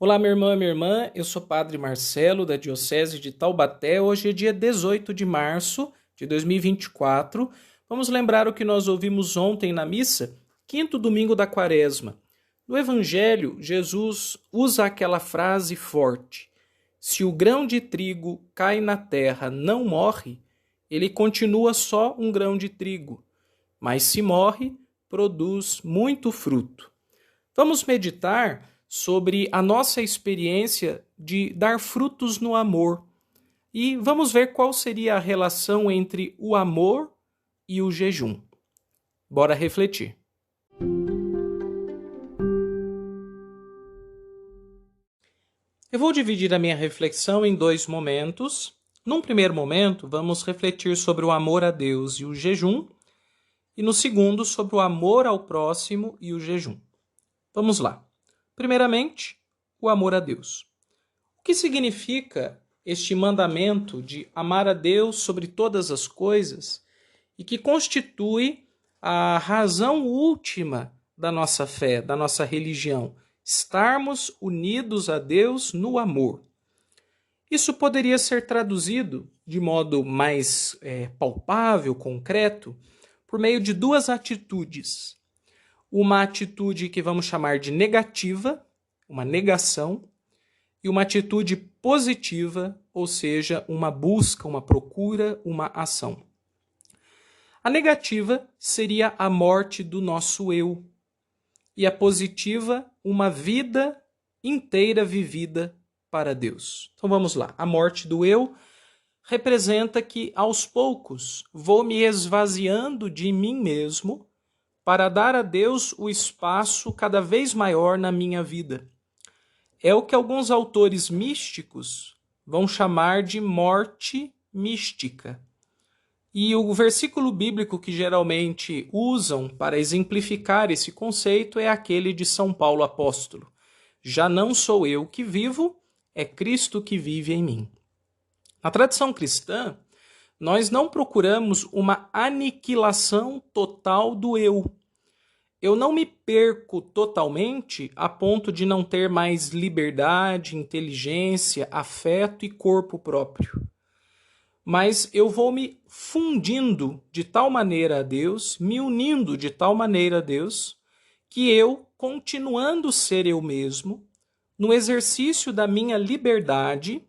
Olá, minha irmã, eu sou Padre Marcelo, da Diocese de Taubaté. Hoje é dia 18 de março de 2024. Vamos lembrar o que nós ouvimos ontem na missa, quinto domingo da Quaresma. No Evangelho, Jesus usa aquela frase forte: se o grão de trigo cai na terra não morre, ele continua só um grão de trigo, mas se morre, produz muito fruto. Vamos meditar sobre a nossa experiência de dar frutos no amor. E vamos ver qual seria a relação entre o amor e o jejum. Bora refletir. Eu vou dividir a minha reflexão em dois momentos. Num primeiro momento, vamos refletir sobre o amor a Deus e o jejum. E no segundo, sobre o amor ao próximo e o jejum. Vamos lá. Primeiramente, o amor a Deus. O que significa este mandamento de amar a Deus sobre todas as coisas e que constitui a razão última da nossa fé, da nossa religião? Estarmos unidos a Deus no amor. Isso poderia ser traduzido de modo mais palpável, concreto, por meio de duas atitudes. Uma atitude que vamos chamar de negativa, uma negação, e uma atitude positiva, ou seja, uma busca, uma procura, uma ação. A negativa seria a morte do nosso eu, e a positiva, uma vida inteira vivida para Deus. Então vamos lá, a morte do eu representa que aos poucos vou me esvaziando de mim mesmo para dar a Deus o espaço cada vez maior na minha vida. É o que alguns autores místicos vão chamar de morte mística. E o versículo bíblico que geralmente usam para exemplificar esse conceito é aquele de São Paulo apóstolo. Já não sou eu que vivo, é Cristo que vive em mim. Na tradição cristã, nós não procuramos uma aniquilação total do eu. Eu não me perco totalmente a ponto de não ter mais liberdade, inteligência, afeto e corpo próprio. Mas eu vou me fundindo de tal maneira a Deus, me unindo de tal maneira a Deus, que eu, continuando ser eu mesmo, no exercício da minha liberdade,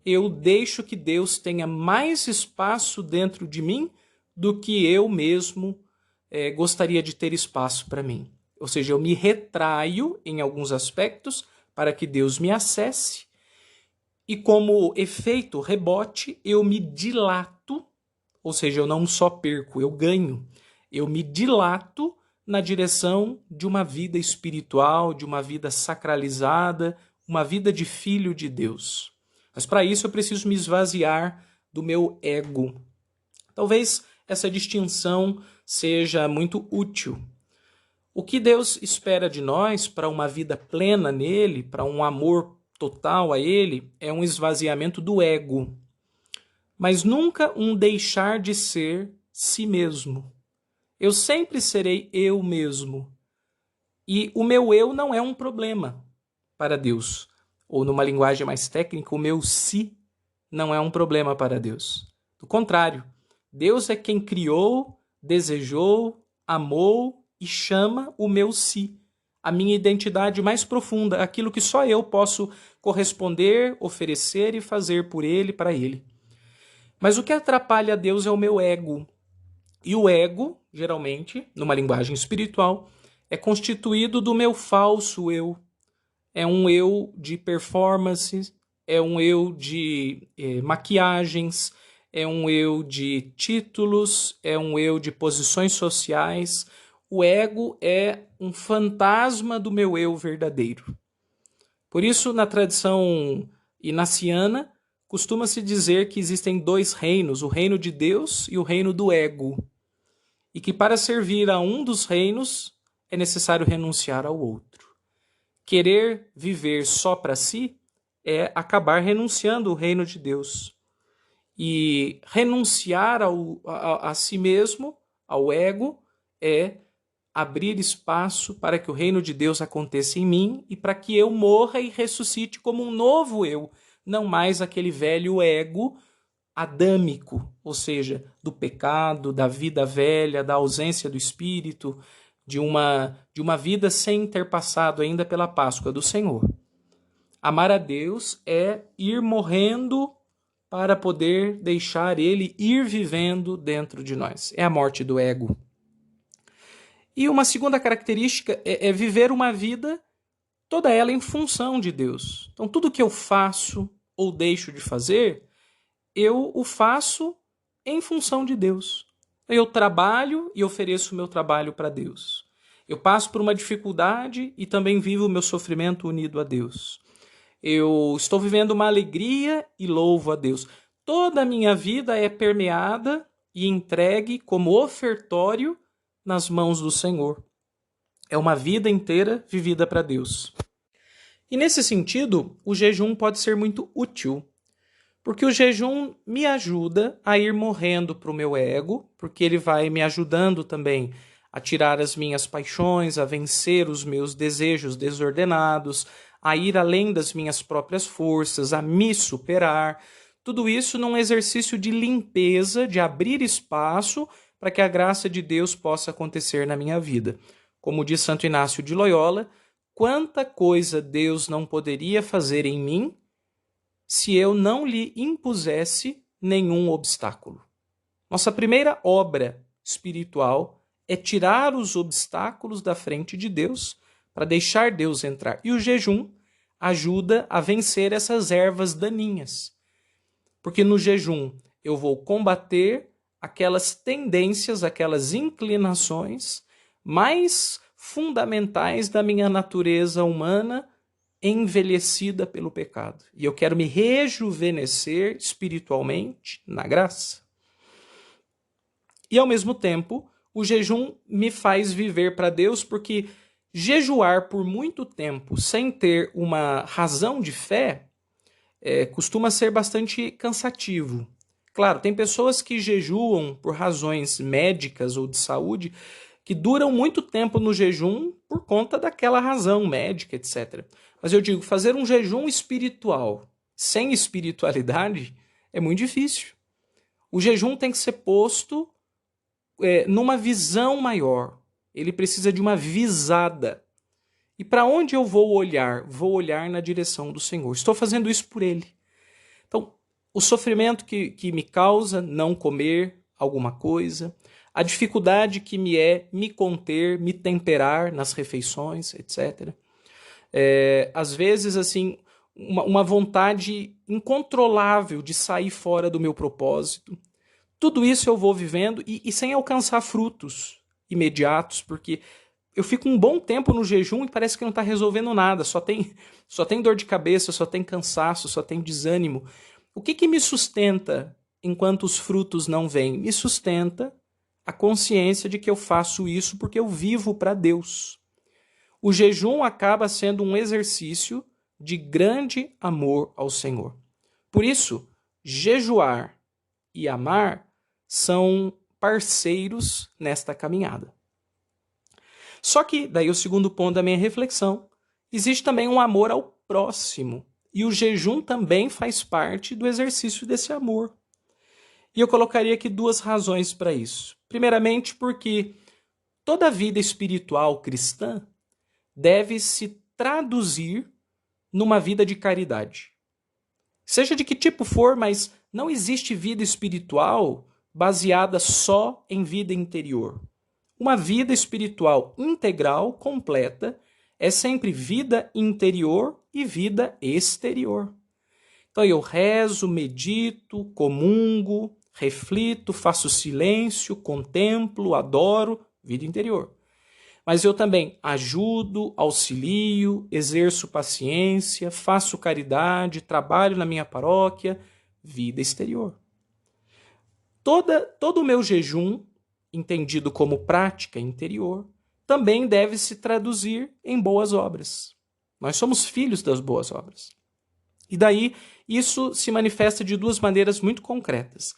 eu deixo que Deus tenha mais espaço dentro de mim do que eu mesmo gostaria de ter espaço para mim. Ou seja, eu me retraio em alguns aspectos para que Deus me acesse e como efeito rebote eu me dilato, ou seja, eu não só perco, eu ganho. Eu me dilato na direção de uma vida espiritual, de uma vida sacralizada, uma vida de filho de Deus. Mas para isso eu preciso me esvaziar do meu ego. Talvez essa distinção seja muito útil. O que Deus espera de nós para uma vida plena nele, para um amor total a ele, é um esvaziamento do ego, mas nunca um deixar de ser si mesmo. Eu sempre serei eu mesmo. E o meu eu não é um problema para Deus. Ou numa linguagem mais técnica, o meu si não é um problema para Deus. Do contrário, Deus é quem criou, desejou, amou e chama o meu si, a minha identidade mais profunda, aquilo que só eu posso corresponder, oferecer e fazer por ele, para ele. Mas o que atrapalha a Deus é o meu ego. E o ego, geralmente, numa linguagem espiritual, é constituído do meu falso eu. É um eu de performance, é um eu de maquiagens, é um eu de títulos, é um eu de posições sociais. O ego é um fantasma do meu eu verdadeiro. Por isso, na tradição inaciana, costuma-se dizer que existem dois reinos, o reino de Deus e o reino do ego. E que para servir a um dos reinos é necessário renunciar ao outro. Querer viver só para si é acabar renunciando ao reino de Deus. E renunciar a si mesmo, ao ego, é abrir espaço para que o reino de Deus aconteça em mim e para que eu morra e ressuscite como um novo eu, não mais aquele velho ego adâmico, ou seja, do pecado, da vida velha, da ausência do Espírito, de uma vida sem ter passado ainda pela Páscoa do Senhor. Amar a Deus é ir morrendo para poder deixar Ele ir vivendo dentro de nós. É a morte do ego. E uma segunda característica é viver uma vida, toda ela em função de Deus. Então, tudo que eu faço ou deixo de fazer, eu o faço em função de Deus. Eu trabalho e ofereço o meu trabalho para Deus. Eu passo por uma dificuldade e também vivo o meu sofrimento unido a Deus. Eu estou vivendo uma alegria e louvo a Deus. Toda a minha vida é permeada e entregue como ofertório nas mãos do Senhor. É uma vida inteira vivida para Deus. E nesse sentido, o jejum pode ser muito útil, porque o jejum me ajuda a ir morrendo para o meu ego, porque ele vai me ajudando também a tirar as minhas paixões, a vencer os meus desejos desordenados, a ir além das minhas próprias forças, a me superar. Tudo isso num exercício de limpeza, de abrir espaço para que a graça de Deus possa acontecer na minha vida. Como diz Santo Inácio de Loyola, quanta coisa Deus não poderia fazer em mim se eu não lhe impusesse nenhum obstáculo. Nossa primeira obra espiritual é tirar os obstáculos da frente de Deus para deixar Deus entrar. E o jejum ajuda a vencer essas ervas daninhas. Porque no jejum eu vou combater aquelas tendências, aquelas inclinações mais fundamentais da minha natureza humana envelhecida pelo pecado. E eu quero me rejuvenescer espiritualmente na graça. E ao mesmo tempo, o jejum me faz viver para Deus, porque jejuar por muito tempo sem ter uma razão de fé costuma ser bastante cansativo. Claro, tem pessoas que jejuam por razões médicas ou de saúde que duram muito tempo no jejum por conta daquela razão médica, etc. Mas eu digo, fazer um jejum espiritual sem espiritualidade é muito difícil. O jejum tem que ser posto numa visão maior. Ele precisa de uma visada. E para onde eu vou olhar? Vou olhar na direção do Senhor. Estou fazendo isso por Ele. Então, o sofrimento que me causa não comer alguma coisa, a dificuldade que me conter, me temperar nas refeições, etc. Às vezes, assim, uma vontade incontrolável de sair fora do meu propósito. Tudo isso eu vou vivendo e sem alcançar frutos imediatos, porque eu fico um bom tempo no jejum e parece que não está resolvendo nada, só tem dor de cabeça, só tem cansaço, só tem desânimo. O que me sustenta enquanto os frutos não vêm? Me sustenta a consciência de que eu faço isso porque eu vivo para Deus. O jejum acaba sendo um exercício de grande amor ao Senhor. Por isso, jejuar e amar são parceiros nesta caminhada. Só que, daí o segundo ponto da minha reflexão, existe também um amor ao próximo. E o jejum também faz parte do exercício desse amor. E eu colocaria aqui duas razões para isso. Primeiramente, porque toda a vida espiritual cristã deve se traduzir numa vida de caridade. Seja de que tipo for, mas não existe vida espiritual baseada só em vida interior. Uma vida espiritual integral, completa, é sempre vida interior e vida exterior. Então eu rezo, medito, comungo, reflito, faço silêncio, contemplo, adoro, vida interior. Mas eu também ajudo, auxilio, exerço paciência, faço caridade, trabalho na minha paróquia, vida exterior. Todo o meu jejum, entendido como prática interior, também deve se traduzir em boas obras. Nós somos filhos das boas obras. E daí, isso se manifesta de duas maneiras muito concretas.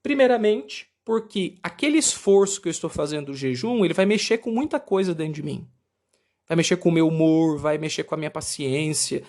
Primeiramente, Porque aquele esforço que eu estou fazendo do jejum, ele vai mexer com muita coisa dentro de mim. Vai mexer com o meu humor, vai mexer com a minha paciência.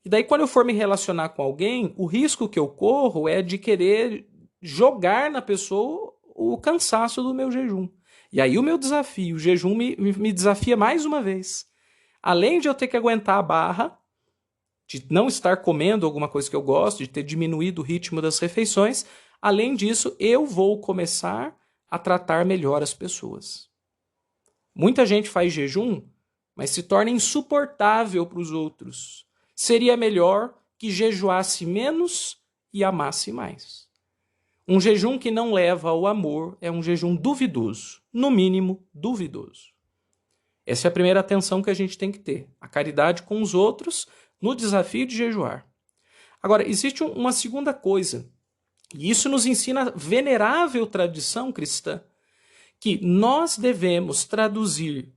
E daí, quando eu for me relacionar com alguém, o risco que eu corro é de querer jogar na pessoa o cansaço do meu jejum. E aí o meu desafio, o jejum me desafia mais uma vez. Além de eu ter que aguentar a barra, de não estar comendo alguma coisa que eu gosto, de ter diminuído o ritmo das refeições, além disso, eu vou começar a tratar melhor as pessoas. Muita gente faz jejum, mas se torna insuportável para os outros. Seria melhor que jejuasse menos e amasse mais. Um jejum que não leva ao amor é um jejum duvidoso, no mínimo duvidoso. Essa é a primeira atenção que a gente tem que ter. A caridade com os outros no desafio de jejuar. Agora, existe uma segunda coisa, e isso nos ensina a venerável tradição cristã, que nós devemos traduzir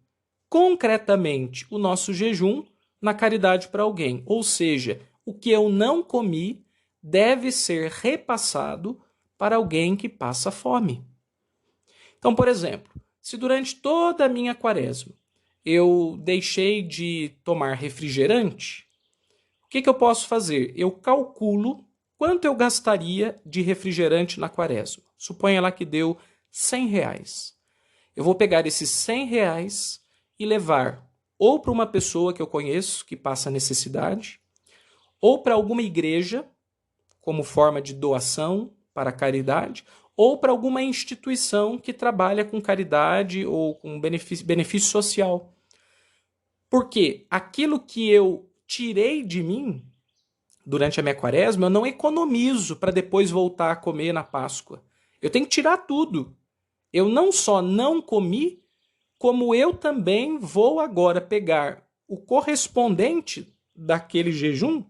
concretamente o nosso jejum na caridade para alguém. Ou seja, o que eu não comi deve ser repassado para alguém que passa fome. Então, por exemplo, se durante toda a minha quaresma eu deixei de tomar refrigerante, o que eu posso fazer? Eu calculo quanto eu gastaria de refrigerante na quaresma. Suponha lá que deu R$100. Eu vou pegar esses R$100 e levar ou para uma pessoa que eu conheço que passa necessidade, ou para alguma igreja, como forma de doação para a caridade, ou para alguma instituição que trabalha com caridade ou com benefício social. Porque aquilo que eu tirei de mim durante a minha quaresma, eu não economizo para depois voltar a comer na Páscoa. Eu tenho que tirar tudo. Eu não só não comi, como eu também vou agora pegar o correspondente daquele jejum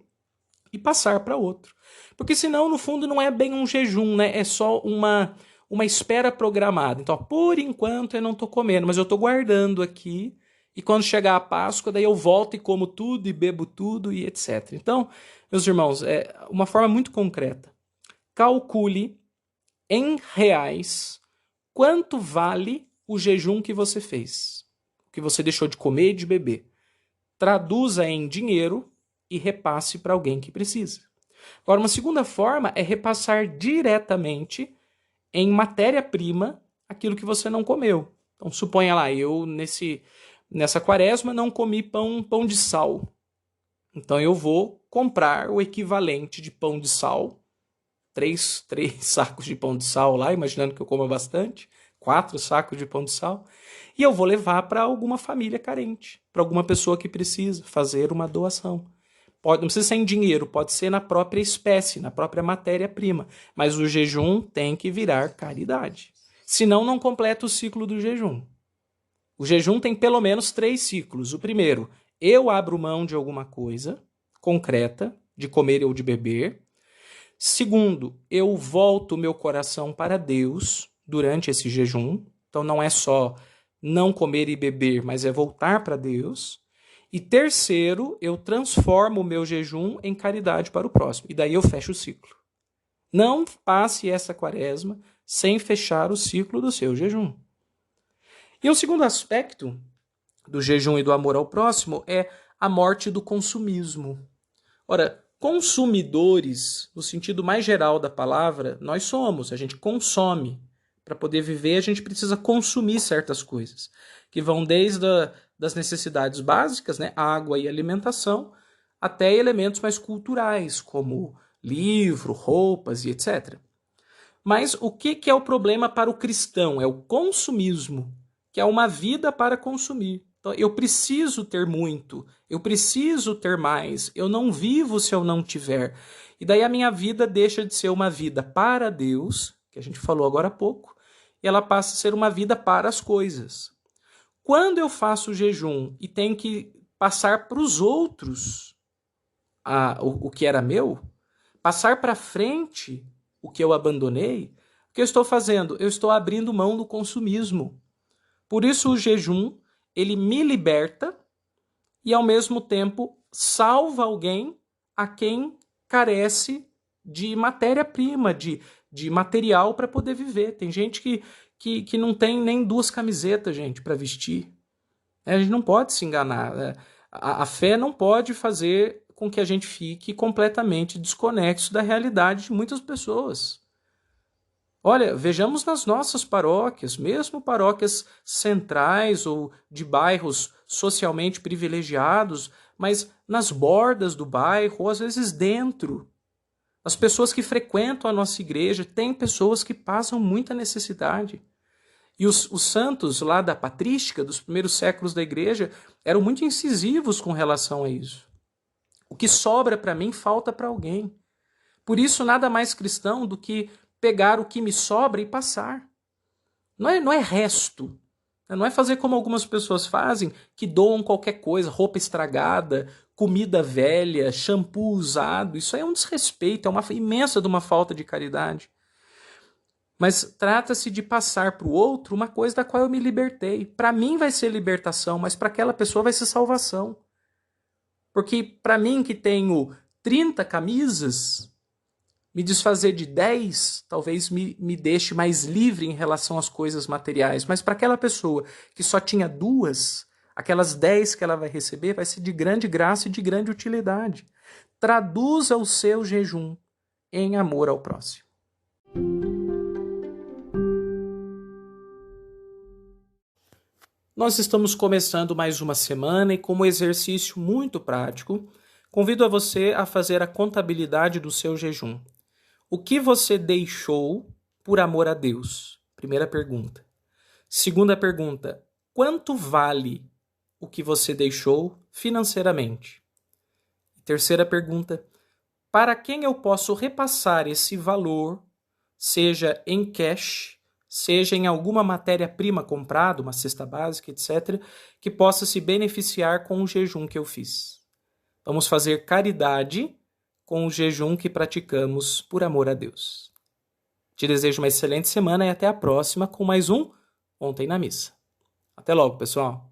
e passar para outro. Porque senão, no fundo, não é bem um jejum, né? É só uma espera programada. Então, por enquanto eu não estou comendo, mas eu estou guardando aqui. E quando chegar a Páscoa, daí eu volto e como tudo e bebo tudo e etc. Então, meus irmãos, é uma forma muito concreta. Calcule em reais quanto vale o jejum que você fez, que você deixou de comer e de beber. Traduza em dinheiro e repasse para alguém que precisa. Agora, uma segunda forma é repassar diretamente em matéria-prima aquilo que você não comeu. Então, suponha lá, eu nessa quaresma não comi pão de sal. Então, eu vou comprar o equivalente de pão de sal, três sacos de pão de sal lá, imaginando que eu coma bastante, 4 sacos de pão de sal, e eu vou levar para alguma família carente, para alguma pessoa que precisa fazer uma doação. Não precisa ser em dinheiro, pode ser na própria espécie, na própria matéria-prima, mas o jejum tem que virar caridade. Senão, não completa o ciclo do jejum. O jejum tem pelo menos 3 ciclos. O primeiro, eu abro mão de alguma coisa concreta, de comer ou de beber. Segundo, eu volto meu coração para Deus durante esse jejum. Então não é só não comer e beber, mas é voltar para Deus. E terceiro, eu transformo o meu jejum em caridade para o próximo. E daí eu fecho o ciclo. Não passe essa quaresma sem fechar o ciclo do seu jejum. E o segundo aspecto do jejum e do amor ao próximo é a morte do consumismo. Ora, consumidores, no sentido mais geral da palavra, nós somos, a gente consome. Para poder viver, a gente precisa consumir certas coisas, que vão desde das necessidades básicas, né, água e alimentação, até elementos mais culturais, como livro, roupas e etc. Mas o que é o problema para o cristão? É o consumismo, que é uma vida para consumir. Então, eu preciso ter muito, eu preciso ter mais, eu não vivo se eu não tiver. E daí a minha vida deixa de ser uma vida para Deus, que a gente falou agora há pouco, e ela passa a ser uma vida para as coisas. Quando eu faço jejum e tenho que passar para os outros o que era meu, passar para frente o que eu abandonei, o que eu estou fazendo? Eu estou abrindo mão do consumismo. Por isso o jejum, ele me liberta e ao mesmo tempo salva alguém a quem carece de matéria-prima, de de material para poder viver. Tem gente que não tem nem 2 camisetas, gente, para vestir. A gente não pode se enganar. A fé não pode fazer com que a gente fique completamente desconexo da realidade de muitas pessoas. Olha, vejamos nas nossas paróquias, mesmo paróquias centrais ou de bairros socialmente privilegiados, mas nas bordas do bairro, ou às vezes dentro. As pessoas que frequentam a nossa igreja, tem pessoas que passam muita necessidade. E os santos lá da patrística, dos primeiros séculos da igreja, eram muito incisivos com relação a isso. O que sobra para mim falta para alguém. Por isso, nada mais cristão do que pegar o que me sobra e passar. Não é resto. Não é fazer como algumas pessoas fazem, que doam qualquer coisa, roupa estragada, comida velha, shampoo usado. Isso aí é um desrespeito, é uma imensa de uma falta de caridade. Mas trata-se de passar para o outro uma coisa da qual eu me libertei. Para mim vai ser libertação, mas para aquela pessoa vai ser salvação. Porque para mim que tenho 30 camisas, me desfazer de 10 talvez me deixe mais livre em relação às coisas materiais. Mas para aquela pessoa que só tinha 2, aquelas 10 que ela vai receber vai ser de grande graça e de grande utilidade. Traduza o seu jejum em amor ao próximo. Nós estamos começando mais uma semana e, como exercício muito prático, convido a você a fazer a contabilidade do seu jejum. O que você deixou por amor a Deus? Primeira pergunta. Segunda pergunta, quanto vale o que você deixou financeiramente? Terceira pergunta, para quem eu posso repassar esse valor, seja em cash, seja em alguma matéria-prima comprada, uma cesta básica, etc., que possa se beneficiar com o jejum que eu fiz. Vamos fazer caridade com o jejum que praticamos por amor a Deus. Te desejo uma excelente semana e até a próxima com mais um Ontem na Missa. Até logo, pessoal!